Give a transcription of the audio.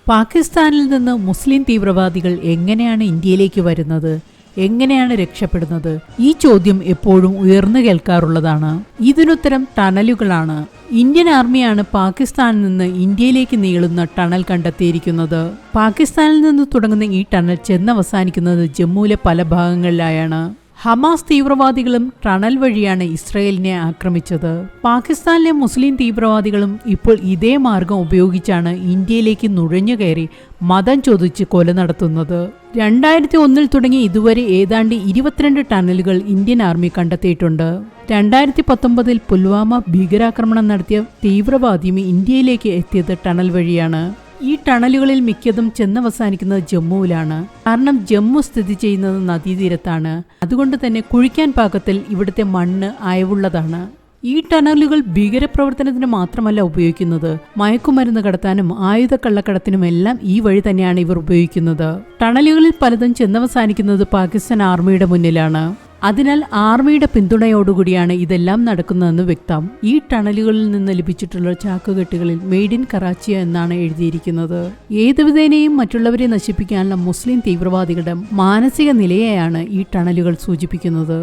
പാകിസ്ഥാനിൽ നിന്ന് മുസ്ലിം തീവ്രവാദികൾ എങ്ങനെയാണ് ഇന്ത്യയിലേക്ക് വരുന്നത്, എങ്ങനെയാണ് രക്ഷപ്പെടുന്നത്? ഈ ചോദ്യം എപ്പോഴും ഉയർന്നു കേൾക്കാറുള്ളതാണ്. ഇതിനുത്തരം ടണലുകളാണ്. ഇന്ത്യൻ ആർമിയാണ് പാകിസ്ഥാനിൽ നിന്ന് ഇന്ത്യയിലേക്ക് നീളുന്ന ടണൽ കണ്ടെത്തിയിരിക്കുന്നത്. പാകിസ്ഥാനിൽ നിന്ന് തുടങ്ങുന്ന ഈ ടണൽ ചെന്നവസാനിക്കുന്നത് ജമ്മുവിലെ പല ഭാഗങ്ങളിലായാണ്. ഹമാസ് തീവ്രവാദികളും ടണൽ വഴിയാണ് ഇസ്രയേലിനെ ആക്രമിച്ചത്. പാകിസ്ഥാനിലെ മുസ്ലിം തീവ്രവാദികളും ഇപ്പോൾ ഇതേ മാർഗം ഉപയോഗിച്ചാണ് ഇന്ത്യയിലേക്ക് നുഴഞ്ഞു കയറി മതം ചോദിച്ച് കൊല നടത്തുന്നത്. 2001 തുടങ്ങി ഇതുവരെ ഏതാണ്ട് 22 ടണലുകൾ ഇന്ത്യൻ ആർമി കണ്ടെത്തിയിട്ടുണ്ട്. 2019 പുൽവാമ ഭീകരാക്രമണം നടത്തിയ തീവ്രവാദിയും ഇന്ത്യയിലേക്ക് എത്തിയത് ടണൽ വഴിയാണ്. ഈ ടണലുകളിൽ മിക്കതും ചെന്നവസാനിക്കുന്നത് ജമ്മുവിലാണ്. കാരണം ജമ്മു സ്ഥിതി ചെയ്യുന്നത് നദീതീരത്താണ്. അതുകൊണ്ട് തന്നെ കുഴിക്കാൻ പാകത്തിൽ ഇവിടുത്തെ മണ്ണ് അയവുള്ളതാണ്. ഈ ടണലുകൾ ഭീകരപ്രവർത്തനത്തിന് മാത്രമല്ല ഉപയോഗിക്കുന്നത്, മയക്കുമരുന്ന് കടത്താനും ആയുധക്കള്ളക്കടത്തിനുമെല്ലാം ഈ വഴി തന്നെയാണ് ഇവർ ഉപയോഗിക്കുന്നത്. ടണലുകളിൽ പലതും ചെന്നവസാനിക്കുന്നത് പാകിസ്ഥാൻ ആർമിയുടെ മുന്നിലാണ്. അതിനാൽ ആർമിയുടെ പിന്തുണയോടുകൂടിയാണ് ഇതെല്ലാം നടക്കുന്നതെന്ന് വ്യക്തം. ഈ ടണലുകളിൽ നിന്ന് ലഭിച്ചിട്ടുള്ള ചാക്കുകെട്ടുകളിൽ മെയ്ഡ് ഇൻ കറാച്ചി എന്നാണ് എഴുതിയിരിക്കുന്നത്. ഏതുവിധേനയും മറ്റുള്ളവരെ നശിപ്പിക്കാനുള്ള മുസ്ലിം തീവ്രവാദികളുടെ മാനസിക നിലയെയാണ് ഈ ടണലുകൾ സൂചിപ്പിക്കുന്നത്.